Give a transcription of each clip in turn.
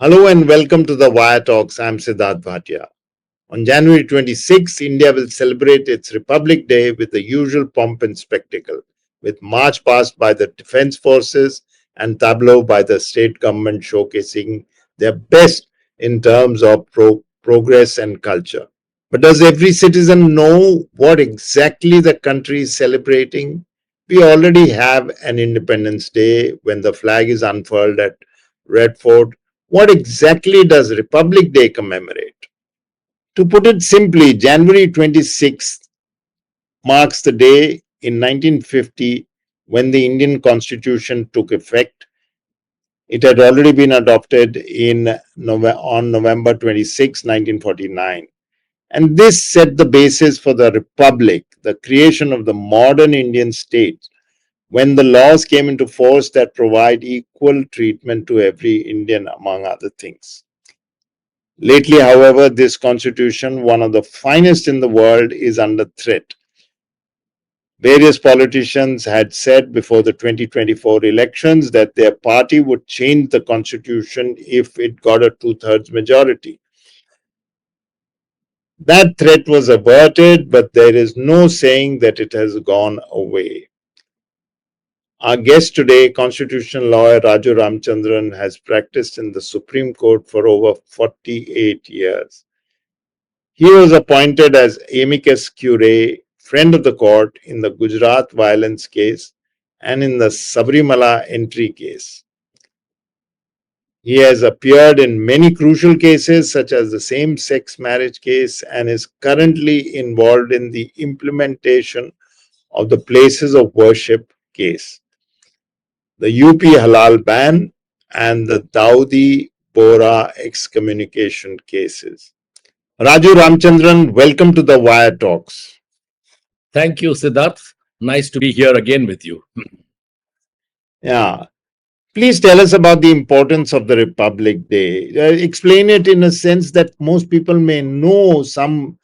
Hello and welcome to the Wire Talks. I'm Sidharth Bhatia. On January 26, India will celebrate its Republic Day with the usual pomp and spectacle, with march past by the defense forces and tableau by the state government showcasing their best in terms of progress and culture. But does every citizen know what exactly the country is celebrating? We already have an Independence Day when the flag is unfurled at Red Fort. What exactly does Republic Day commemorate? To put it simply, January 26th marks the day in 1950 when the Indian Constitution took effect. It had already been adopted on November 26, 1949. And this set the basis for the Republic, the creation of the modern Indian state, when the laws came into force that provide equal treatment to every Indian, among other things. Lately, however, this constitution, one of the finest in the world, is under threat. Various politicians had said before the 2024 elections that their party would change the constitution if it got a two-thirds majority. That threat was averted, but there is no saying that it has gone away. Our guest today, constitutional lawyer Raju Ramchandran, has practiced in the Supreme Court for over 48 years. He was appointed as amicus curiae, friend of the court, in the Gujarat violence case and in the Sabarimala entry case. He has appeared in many crucial cases such as the same-sex marriage case and is currently involved in the implementation of the places of worship case, the UP halal ban and the Dawoodi Bohra excommunication cases. Raju Ramchandran, welcome to the Wire Talks. Thank you, Sidharth. Nice to be here again with you. Yeah. Please tell us about the importance of the Republic Day. Explain it in a sense that most people may know some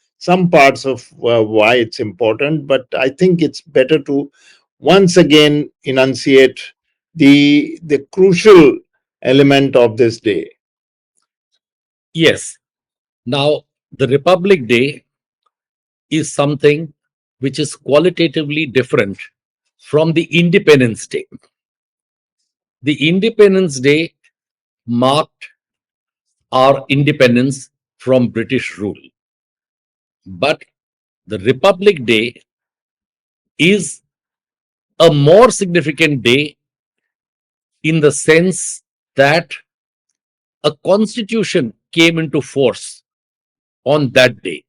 parts of why it's important, but I think it's better to once again enunciate the crucial element of this day. Yes. Now, the Republic Day is something which is qualitatively different from the Independence Day. The Independence Day marked our independence from British rule. But the Republic Day is a more significant day in the sense that a constitution came into force on that day.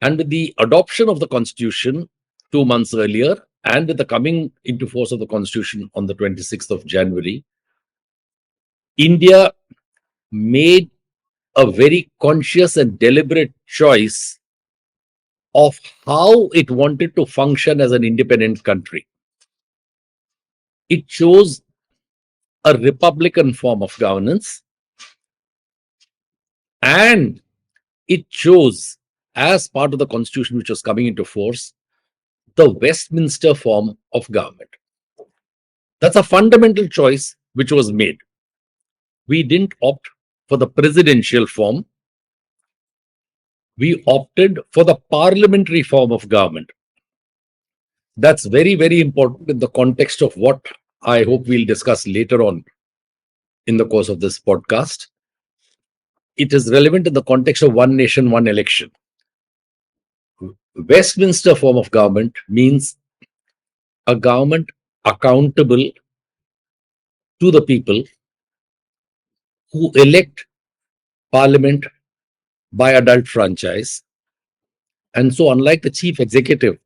And with the adoption of the constitution 2 months earlier, and with the coming into force of the constitution on the 26th of January, India made a very conscious and deliberate choice of how it wanted to function as an independent country. It chose a republican form of governance, and it chose, as part of the constitution which was coming into force, the Westminster form of government. That's a fundamental choice which was made. We didn't opt for the presidential form. We opted for the parliamentary form of government. That's very, very important in the context of what I hope we'll discuss later on in the course of this podcast. It is relevant in the context of one nation, one election. Westminster form of government means a government accountable to the people who elect parliament by adult franchise. And so, unlike the chief executive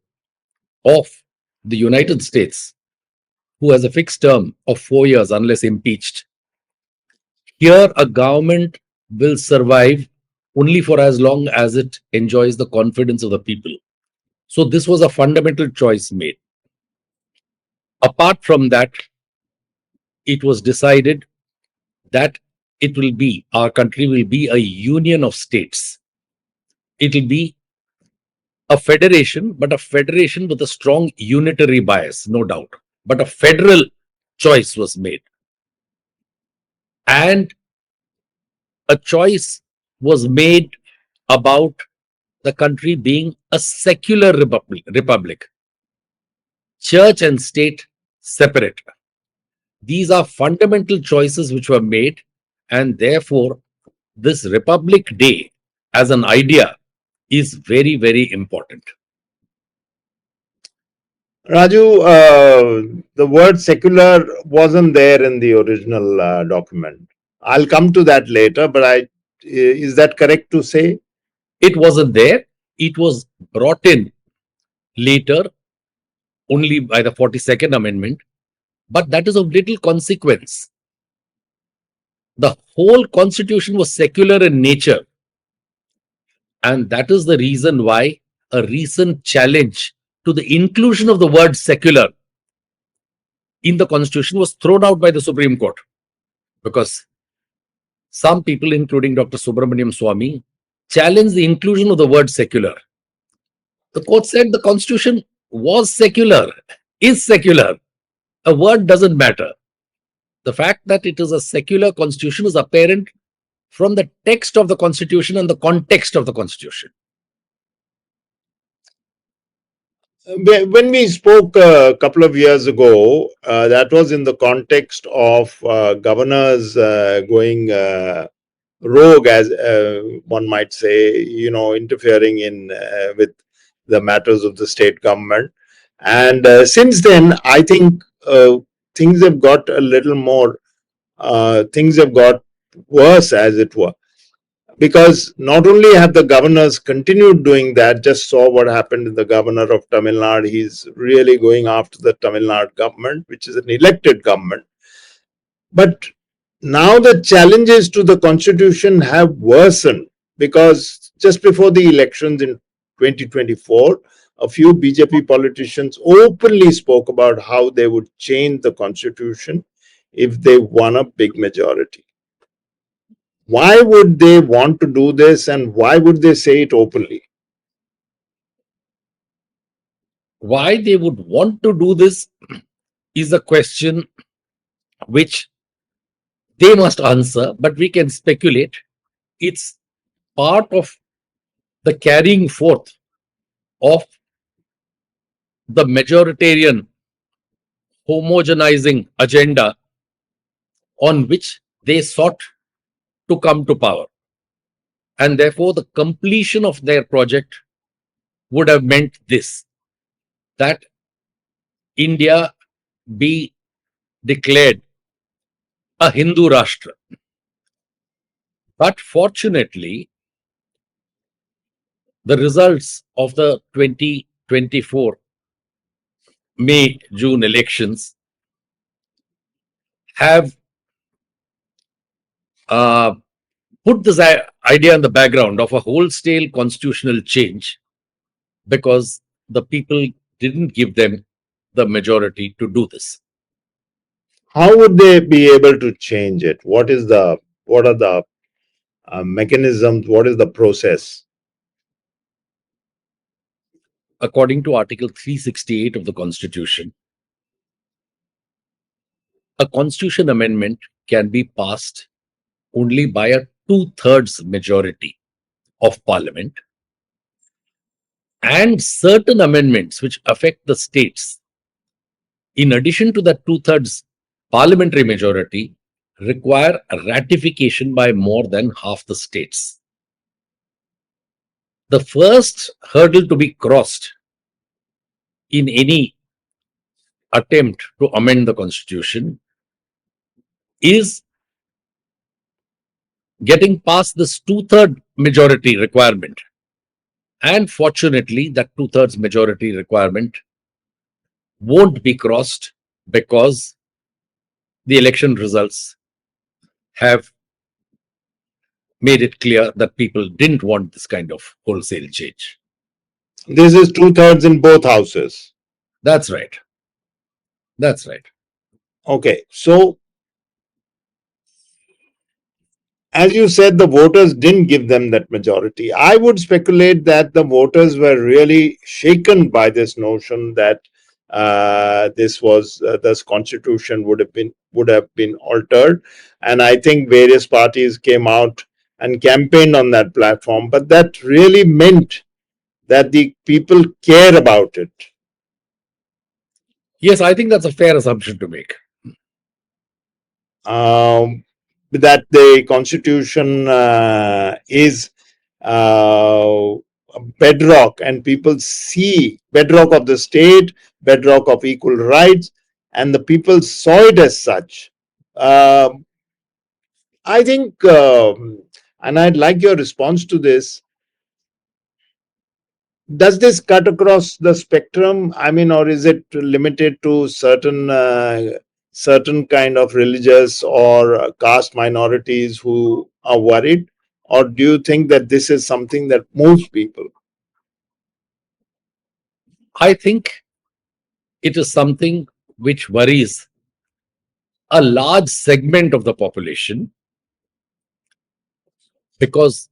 of the United States, who has a fixed term of 4 years unless impeached, here a government will survive only for as long as it enjoys the confidence of the people. So this was a fundamental choice made. Apart from that, it was decided that our country will be a union of states. It will be a federation, but a federation with a strong unitary bias, no doubt. But a federal choice was made. And a choice was made about the country being a secular republic, church and state separate. These are fundamental choices which were made, and therefore, this Republic Day as an idea is very, very important. Raju, the word secular wasn't there in the original document. I'll come to that later, but is that correct to say? It wasn't there. It was brought in later only by the 42nd Amendment, but that is of little consequence. The whole constitution was secular in nature, and that is the reason why a recent challenge to the inclusion of the word secular in the constitution was thrown out by the Supreme Court, because some people, including Dr. Subramaniam Swamy, challenged the inclusion of the word secular. The court said the constitution was secular, is secular. A word doesn't matter. The fact that it is a secular constitution is apparent from the text of the constitution and the context of the constitution. When we spoke a couple of years ago, that was in the context of governors going rogue, as one might say, interfering in with the matters of the state government. And since then, I think things have got a little more, things have got worse, as it were. Because not only have the governors continued doing that, just saw what happened in the governor of Tamil Nadu. He's really going after the Tamil Nadu government, which is an elected government. But now the challenges to the constitution have worsened, because just before the elections in 2024, a few BJP politicians openly spoke about how they would change the constitution if they won a big majority. Why would they want to do this, and why would they say it openly? Why they would want to do this is a question which they must answer, but we can speculate. It's part of the carrying forth of the majoritarian homogenizing agenda on which they sought to come to power. And therefore, the completion of their project would have meant this, that India be declared a Hindu Rashtra. But fortunately, the results of the 2024 May-June elections have put this idea in the background of a wholesale constitutional change, because the people didn't give them the majority to do this. How would they be able to change it? What are the mechanisms? What is the process? According to Article 368 of the Constitution, a constitution amendment can be passed only by a 2/3 majority of Parliament, and certain amendments which affect the states, in addition to that 2/3 parliamentary majority, require a ratification by more than half the states. The first hurdle to be crossed in any attempt to amend the constitution is getting past this 2/3 majority requirement. And fortunately, that 2/3 majority requirement won't be crossed, because the election results have made it clear that people didn't want this kind of wholesale change. This is 2/3 in both houses. That's right. That's right. Okay, so as you said, the voters didn't give them that majority. I would speculate that the voters were really shaken by this notion that this constitution would have been altered, and I think various parties came out and campaigned on that platform, but that really meant that the people care about it. Yes, I think that's a fair assumption to make. That the constitution is a bedrock, and people see bedrock of the state, bedrock of equal rights, and the people saw it as such. I think, and I'd like your response to this. Does this cut across the spectrum? I mean, or is it limited to certain kind of religious or caste minorities who are worried? Or do you think that this is something that moves people? I think it is something which worries a large segment of the population, because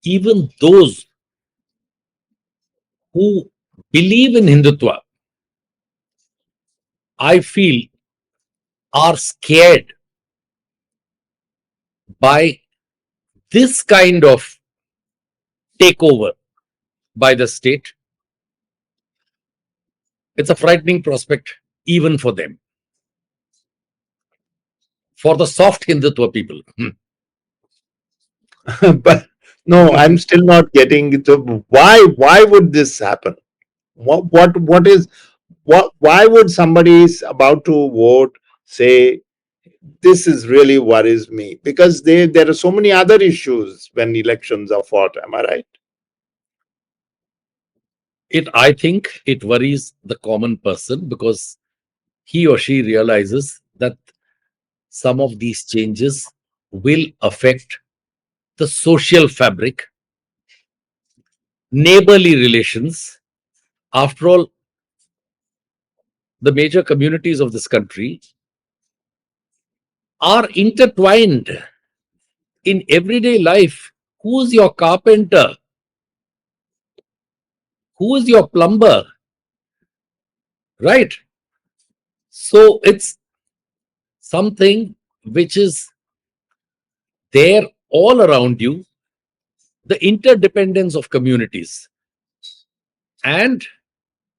even those who believe in Hindutva, I feel, are scared by this kind of takeover by the state. It's a frightening prospect even for them, for the soft Hindutva people. But no, I'm still not getting it. Why would this happen? What is why would somebody is about to vote say this is really worries me? Because there are so many other issues when elections are fought. Am I right? I think it worries the common person because he or she realizes that some of these changes will affect the social fabric, neighborly relations. After all, the major communities of this country are intertwined in everyday life. Who's your carpenter? Who is your plumber? Right? So it's something which is there all around you, the interdependence of communities. And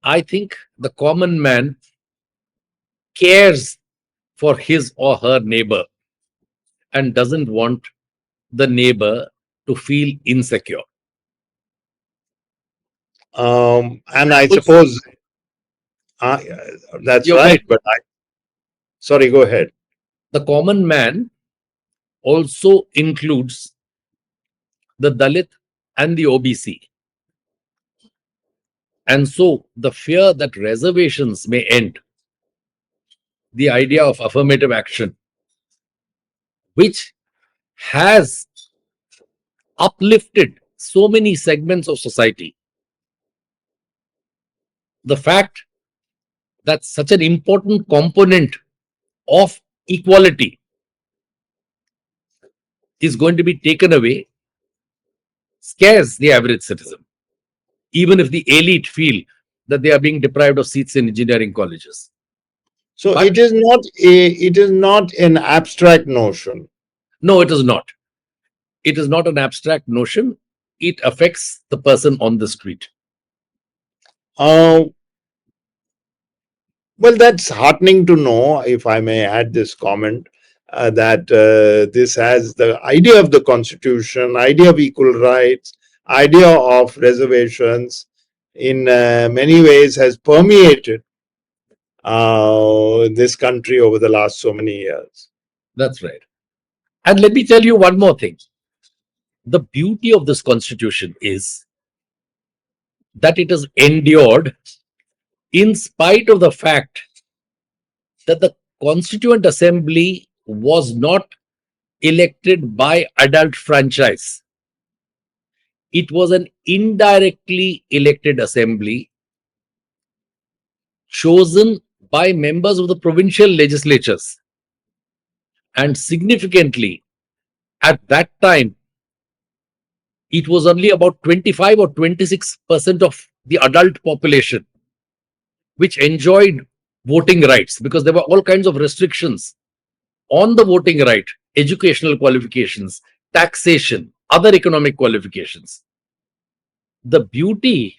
I think the common man cares for his or her neighbor and doesn't want the neighbor to feel insecure. And I Also, suppose uh, that's you're right. right. But sorry, go ahead. The common man also includes the Dalit and the OBC. And so the fear that reservations may end, the idea of affirmative action, which has uplifted so many segments of society, the fact that such an important component of equality is going to be taken away scares the average citizen, even if the elite feel that they are being deprived of seats in engineering colleges. So But it is not an abstract notion. no, it is not. It is not an abstract notion. It affects the person on the street. Uh, well, that's heartening to know, if I may add this comment, that this has the idea of the constitution, idea of equal rights, idea of reservations, in many ways has permeated this country over the last so many years. That's right. And let me tell you one more thing. The beauty of this constitution is that it has endured in spite of the fact that the Constituent Assembly was not elected by adult franchise. It was an indirectly elected assembly chosen by members of the provincial legislatures. And significantly, at that time, it was only about 25 or 26% of the adult population which enjoyed voting rights, because there were all kinds of restrictions on the voting right, educational qualifications, taxation, other economic qualifications. The beauty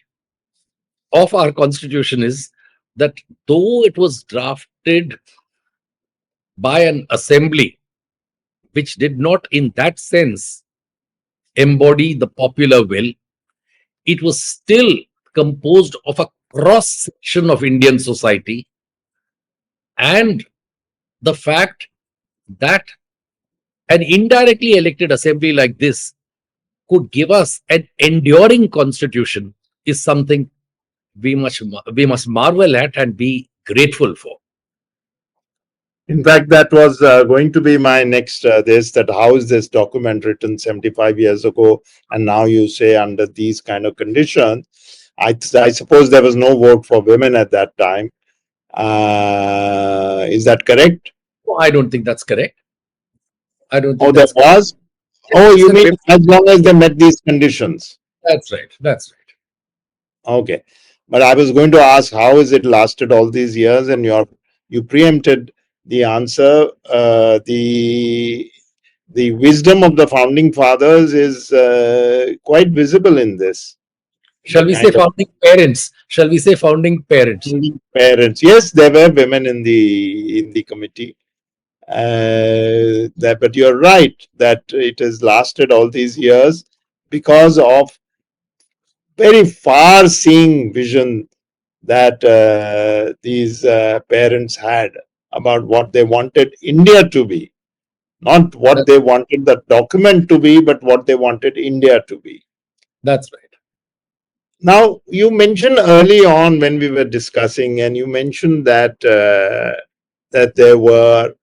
of our constitution is that though it was drafted by an assembly which did not, in that sense, embody the popular will, it was still composed of a cross section of Indian society. And the fact that an indirectly elected assembly like this could give us an enduring constitution is something we must marvel at and be grateful for. In fact, that was going to be my next that how is this document written 75 years ago, and now you say under these kind of conditions. I suppose there was no vote for women at that time. Is that correct? No, I don't think that's correct. I don't Oh, think there that's correct. was? Oh, you Yes, mean as long as they met these conditions? That's right. That's right. Okay. But I was going to ask, how has it lasted all these years? And you preempted the answer. The wisdom of the founding fathers is quite visible in this. Shall we say founding parents? Shall we say founding parents? Founding parents. Yes, there were women in the committee. But you're right that it has lasted all these years because of very far-seeing vision that these parents had about what they wanted India to be. Not what they wanted the document to be, but what they wanted India to be. That's right. Now, you mentioned early on when we were discussing, and you mentioned that that there were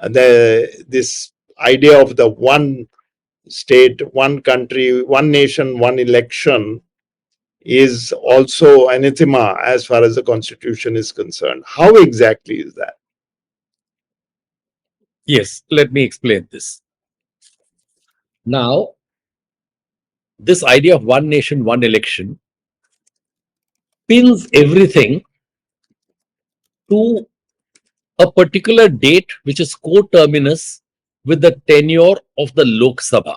this idea of the one state, one country, one nation, one election is also anathema as far as the constitution is concerned. How exactly is that? Yes, let me explain this. Now, this idea of one nation, one election pins everything to a particular date which is coterminous with the tenure of the Lok Sabha.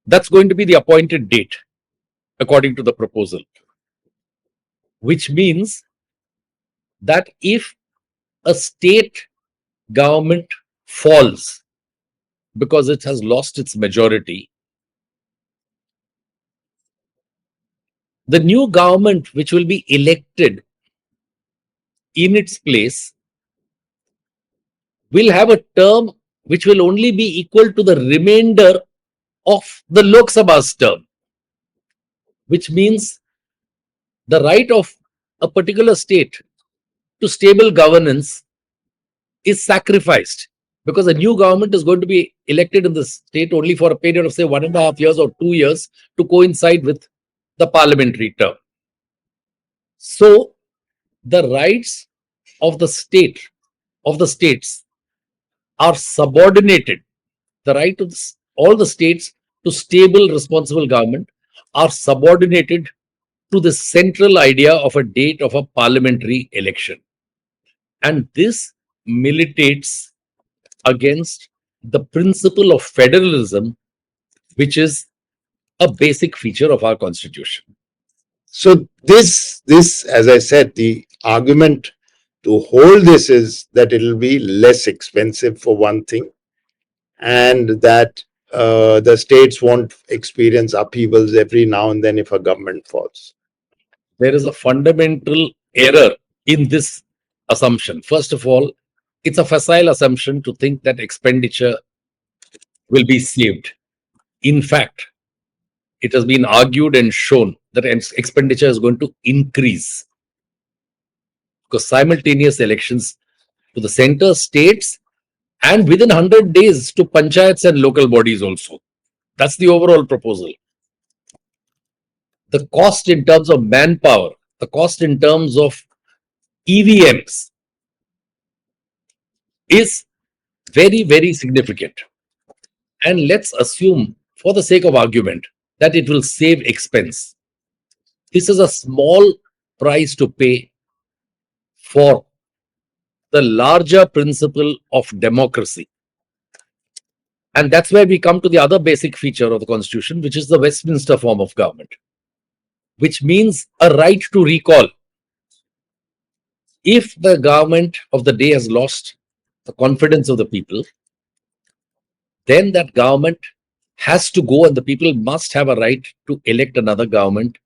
That's going to be the appointed date according to the proposal, which means that if a state government falls because it has lost its majority, the new government which will be elected in its place will have a term which will only be equal to the remainder of the Lok Sabha's term, which means the right of a particular state to stable governance is sacrificed because a new government is going to be elected in the state only for a period of say 1.5 years or 2 years to coincide with the parliamentary term. So the rights of the states are subordinated. The right of all the states to stable, responsible government are subordinated to the central idea of a date of a parliamentary election. And this militates against the principle of federalism, which is a basic feature of our constitution. So this, as I said, the argument to hold this is that it will be less expensive for one thing, and that the states won't experience upheavals every now and then if a government falls. There is a fundamental error in this assumption. First of all, it's a facile assumption to think that expenditure will be saved. In fact, it has been argued and shown that expenditure is going to increase because simultaneous elections to the center states and within 100 days to panchayats and local bodies also. That's the overall proposal. The cost in terms of manpower, the cost in terms of EVMs is very, very significant. And let's assume, for the sake of argument, that it will save expense. This is a small price to pay for the larger principle of democracy, And that's where we come to the other basic feature of the Constitution, which is the Westminster form of government, which means a right to recall. If the government of the day has lost the confidence of the people, then that government has to go and the people must have a right to elect another government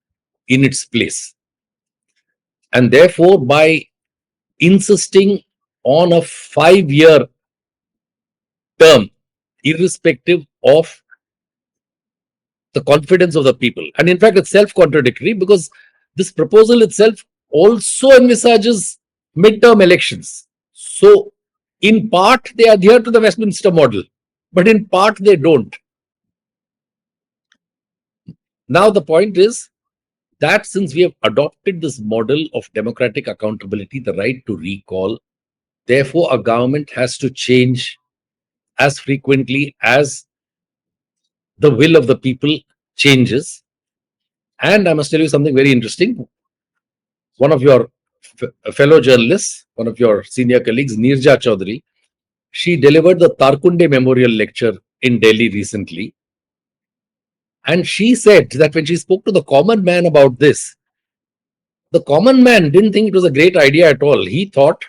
in its place. And therefore, by insisting on a 5-year term, irrespective of the confidence of the people. And in fact, it's self-contradictory because this proposal itself also envisages midterm elections. So, in part, they adhere to the Westminster model, but in part, they don't. Now, the point is that since we have adopted this model of democratic accountability, the right to recall, therefore, a government has to change as frequently as the will of the people changes. And I must tell you something very interesting. One of your fellow journalists, one of your senior colleagues, Nirja Chaudhary, she delivered the Tarkunde Memorial Lecture in Delhi recently. And she said that when she spoke to the common man about this, the common man didn't think it was a great idea at all. He thought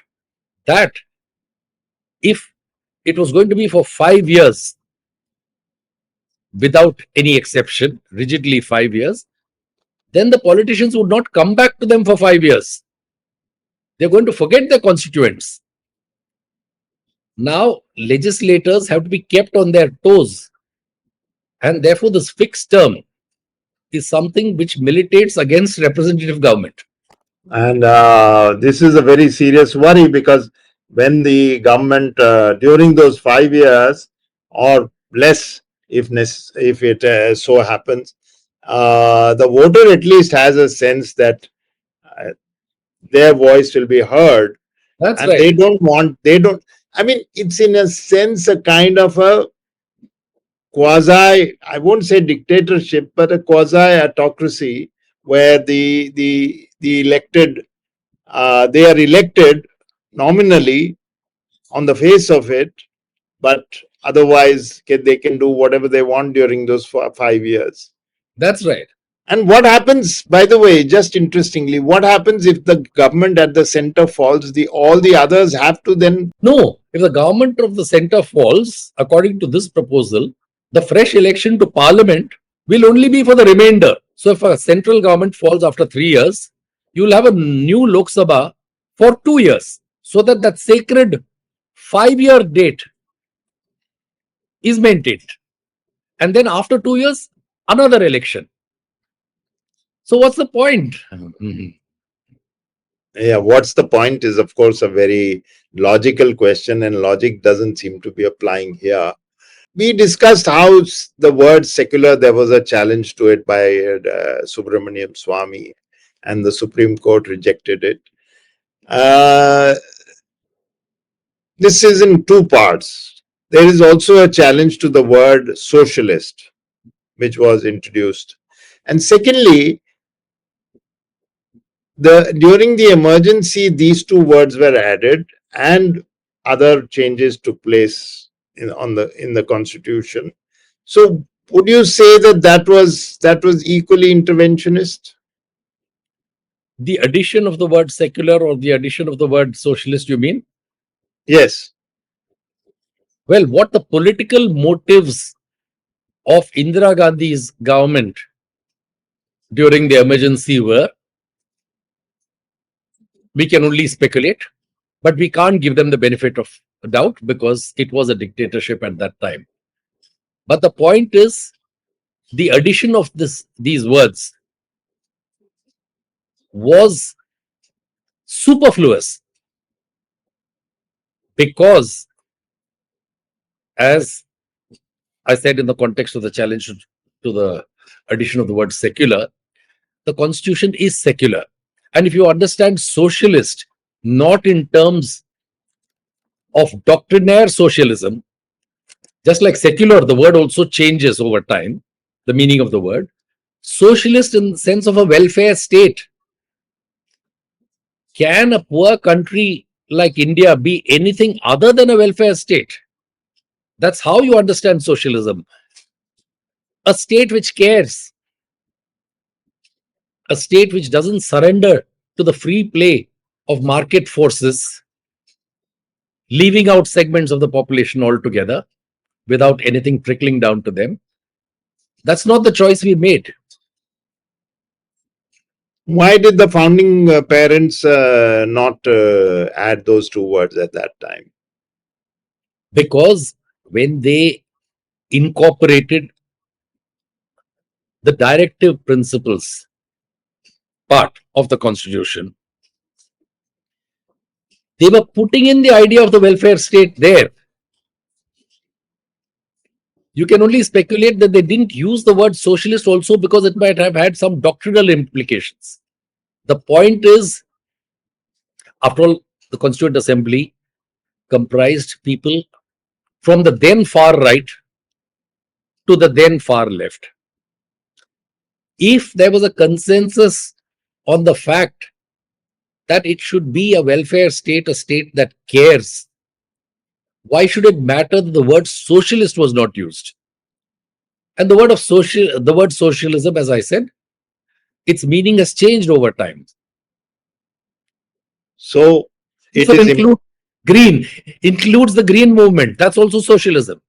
that if it was going to be for 5 years, without any exception, rigidly 5 years, then the politicians would not come back to them for 5 years. They're going to forget their constituents. Now, legislators have to be kept on their toes. And therefore, this fixed term is something which militates against representative government. And this is a very serious worry because when the government, during those 5 years or less, if it so happens, the voter at least has a sense that their voice will be heard. That's and right. I mean, it's in a sense a kind of a quasi, I won't say dictatorship, but a quasi autocracy where the elected, they are elected nominally on the face of it, but otherwise they can do whatever they want during those 5 years. That's right. And what happens, by the way, just interestingly, what happens if the government at the center falls? All the others have to then. No, if the government of the center falls, according to this proposal, the fresh election to parliament will only be for the remainder. So if a central government falls after 3 years, you will have a new Lok Sabha for 2 years, so that that sacred 5-year date is maintained. And then after 2 years, another election. So what's the point? Yeah, what's the point is, of course, a very logical question, and logic doesn't seem to be applying here. We discussed how the word secular, there was a challenge to it by Subramaniam Swamy, and the Supreme Court rejected it. This is in two parts. There is also a challenge to the word socialist, which was introduced. And secondly, during the emergency, these two words were added, and other changes took place in the constitution. So, would you say that was equally interventionist? The addition of the word secular or the addition of the word socialist, you mean? Yes. Well, what the political motives of Indira Gandhi's government during the emergency were, we can only speculate, but we can't give them the benefit of doubt because it was a dictatorship at that time. But the point is, the addition of these words was superfluous because, as I said in the context of the challenge to the addition of the word secular, the constitution is secular. And if you understand socialist not in terms of doctrinaire socialism, just like secular, the word also changes over time, the meaning of the word. Socialist in the sense of a welfare state. Can a poor country like India be anything other than a welfare state? That's how you understand socialism. A state which cares, a state which doesn't surrender to the free play of market forces, leaving out segments of the population altogether without anything trickling down to them. That's not the choice we made. Why did the founding parents not add those two words at that time? Because when they incorporated the directive principles part of the constitution, they were putting in the idea of the welfare state there. You can only speculate that they didn't use the word socialist also because it might have had some doctrinal implications. The point is, after all, the Constituent Assembly comprised people from the then far right to the then far left. If there was a consensus on the fact that it should be a welfare state, a state that cares, why should it matter that the word socialist was not used? And the word socialism, as I said, its meaning has changed over time. So it is green, includes the green movement. That's also socialism.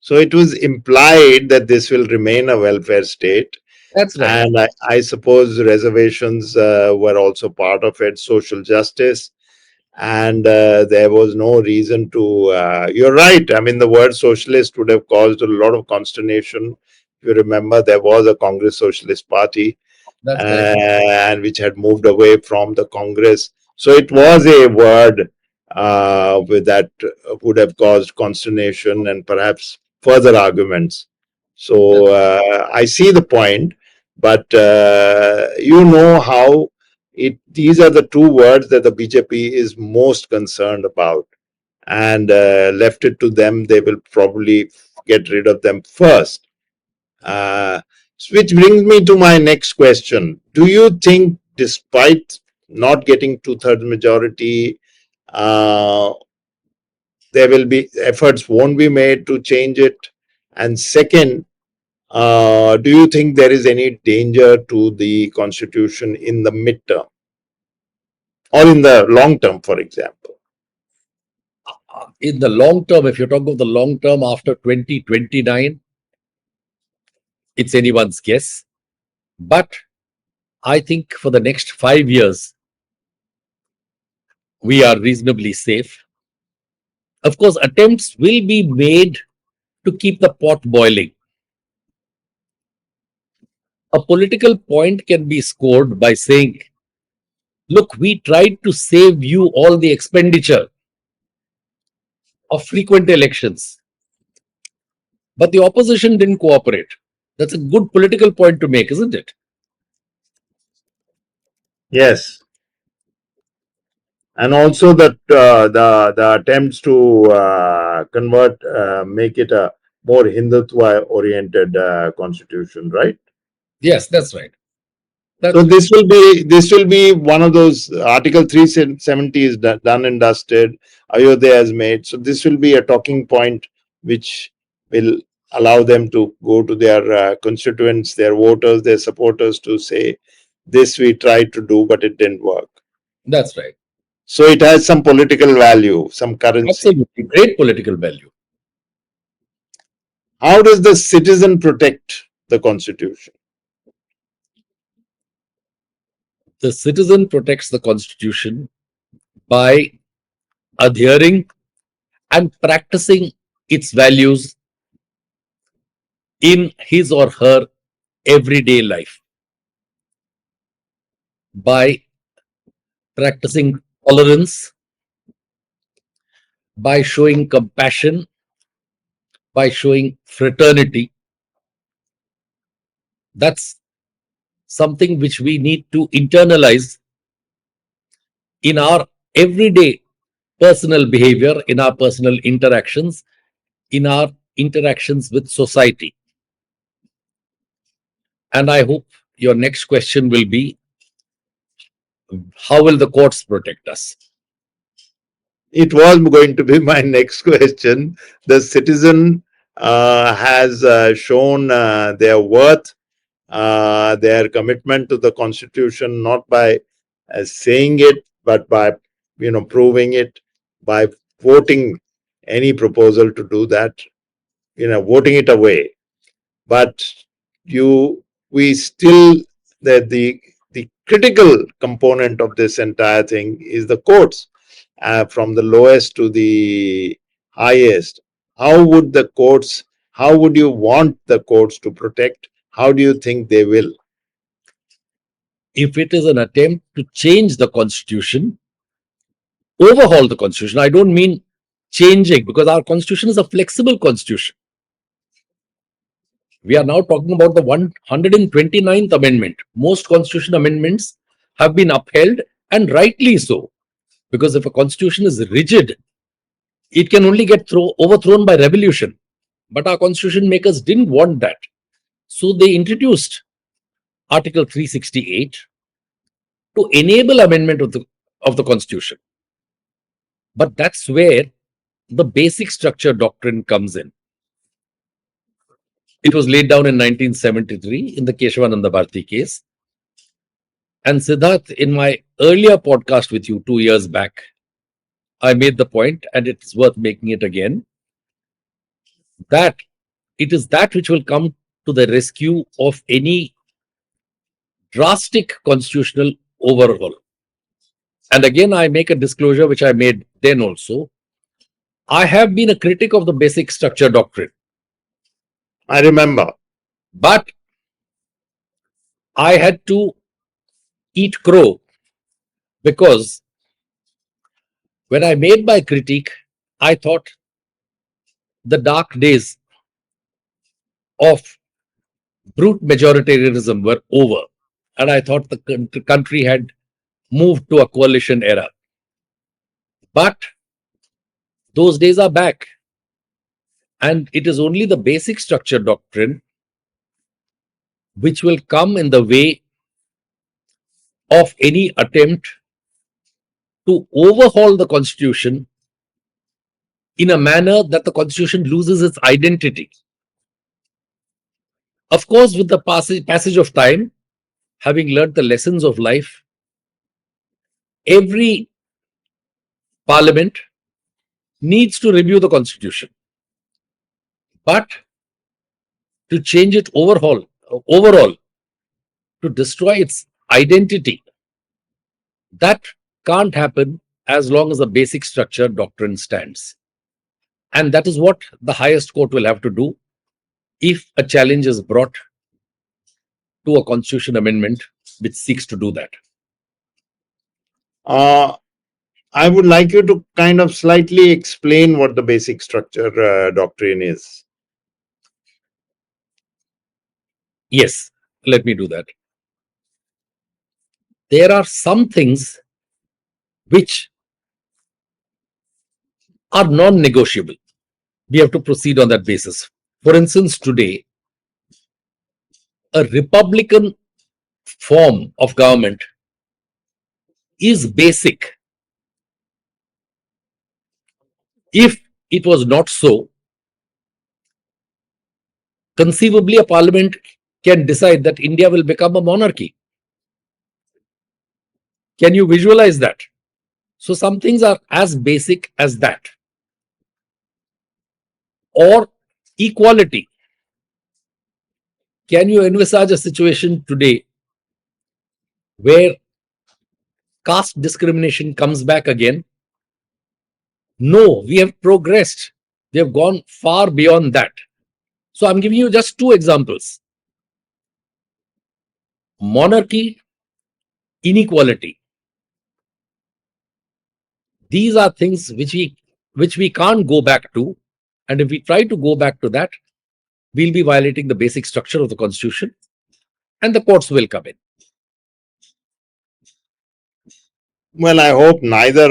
So it was implied that this will remain a welfare state. That's right. And I suppose reservations were also part of it, social justice. And there was no reason to, you're right. I mean, the word socialist would have caused a lot of consternation. If you remember, there was a Congress Socialist Party, That's right. and which had moved away from the Congress. So it was a word with that would have caused consternation and perhaps further arguments. So I see the point, but you know how these are the two words that the BJP is most concerned about, and left it to them, they will probably get rid of them first. Which brings me to my next question. Do you think, despite not getting two-thirds majority, there will be efforts won't be made to change it? And second, do you think there is any danger to the constitution in the midterm or in the long term, for example? In the long term, if you're talking of the long term after 2029, it's anyone's guess. But I think for the next 5 years, we are reasonably safe. Of course, attempts will be made to keep the pot boiling. A political point can be scored by saying, look, we tried to save you all the expenditure of frequent elections, but the opposition didn't cooperate. That's a good political point to make, isn't it? Yes. And also that the attempts to convert, make it a more Hindutva oriented constitution, right? Yes, that's right. So this will be one of those Article 370 is done and dusted. Ayodhya has made. So this will be a talking point which will allow them to go to their constituents, their voters, their supporters to say, this we tried to do, but it didn't work. That's right. So it has some political value, some currency. Absolutely. Great political value. How does the citizen protect the constitution? The citizen protects the constitution by adhering and practicing its values in his or her everyday life, by practicing tolerance, by showing compassion, by showing fraternity. That's something which we need to internalize in our everyday personal behavior, in our personal interactions, in our interactions with society. And I hope your next question will be, how will the courts protect us? It was going to be my next question. The citizen has shown their worth, their commitment to the constitution, not by saying it, but by proving it, by voting any proposal to do that, voting it away. But you, we still, the critical component of this entire thing is the courts, from the lowest to the highest. How would the courts, how would you want the courts to protect? How do you think they will? If it is an attempt to change the constitution, overhaul the constitution, I don't mean changing, because our constitution is a flexible constitution. We are now talking about the 129th amendment. Most constitution amendments have been upheld, and rightly so, because if a constitution is rigid, it can only get overthrown by revolution. But our constitution makers didn't want that. So they introduced Article 368 to enable amendment of the constitution. But that's where the basic structure doctrine comes in. It was laid down in 1973 in the Keshavananda Bharati case. And Sidharth, in my earlier podcast with you 2 years back, I made the point, and it's worth making it again, that it is that which will come to the rescue of any drastic constitutional overhaul. And again, I make a disclosure which I made then also. I have been a critic of the basic structure doctrine. I remember. But I had to eat crow, because when I made my critique, I thought the dark days of brute majoritarianism were over. And I thought the country had moved to a coalition era. But those days are back. And it is only the basic structure doctrine which will come in the way of any attempt to overhaul the constitution in a manner that the constitution loses its identity. Of course, with the passage of time, having learned the lessons of life, every parliament needs to review the constitution. But to change it overall, to destroy its identity, that can't happen as long as the basic structure doctrine stands. And that is what the highest court will have to do if a challenge is brought to a constitution amendment which seeks to do that. I would like you to kind of slightly explain what the basic structure doctrine is. Yes, let me do that. There are some things which are non-negotiable. We have to proceed on that basis. For instance, today, a republican form of government is basic. If it was not so, conceivably a parliament can decide that India will become a monarchy. Can you visualize that? So some things are as basic as that. Or equality. Can you envisage a situation today where caste discrimination comes back again? No, we have progressed. We have gone far beyond that. So I'm giving you just two examples. Monarchy, inequality. These are things which we can't go back to. And if we try to go back to that, we'll be violating the basic structure of the constitution, and the courts will come in. Well, I hope neither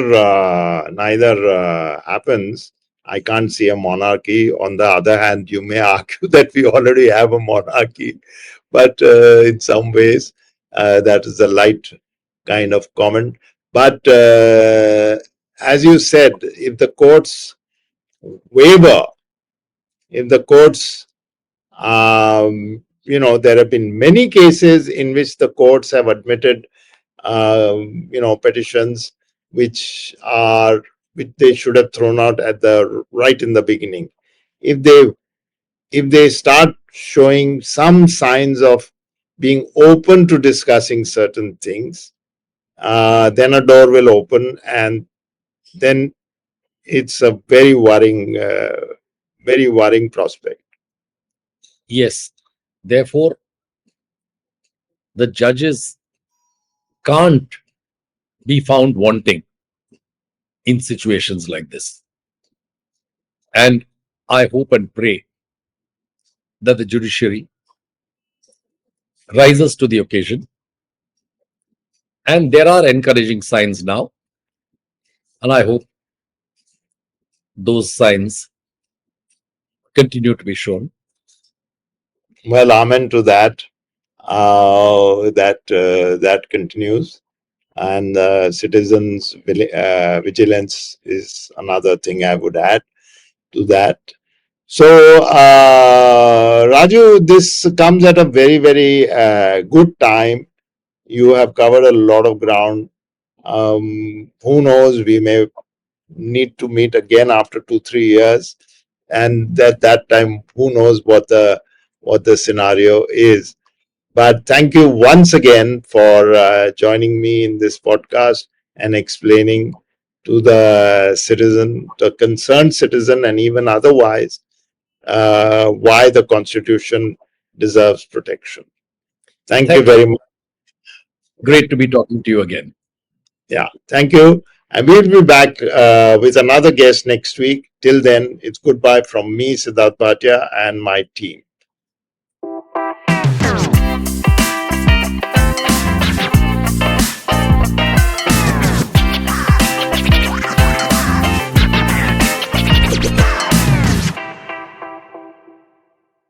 happens. I can't see a monarchy. On the other hand, you may argue that we already have a monarchy, but in some ways, that is a light kind of comment. But as you said, if the courts waver, if the courts, there have been many cases in which the courts have admitted, petitions which they should have thrown out at the right in the beginning. If they start showing some signs of being open to discussing certain things, then a door will open, and then it's a very worrying prospect. Yes. Therefore, the judges can't be found wanting in situations like this. And I hope and pray that the judiciary rises to the occasion. And there are encouraging signs now. And I hope those signs continue to be shown. Well, amen to that. That continues, and citizens' vigilance is another thing I would add to that. So, Raju, this comes at a very, very good time. You have covered a lot of ground. Who knows? We may need to meet again after 2-3 years, and at that time, who knows what the scenario is. But thank you once again for joining me in this podcast and explaining to the concerned citizen, and even otherwise, why the Constitution deserves protection. Thank you very much. Great to be talking to you again. Yeah, thank you. And we'll be back with another guest next week. Till then, it's goodbye from me, Sidharth Bhatia, and my team.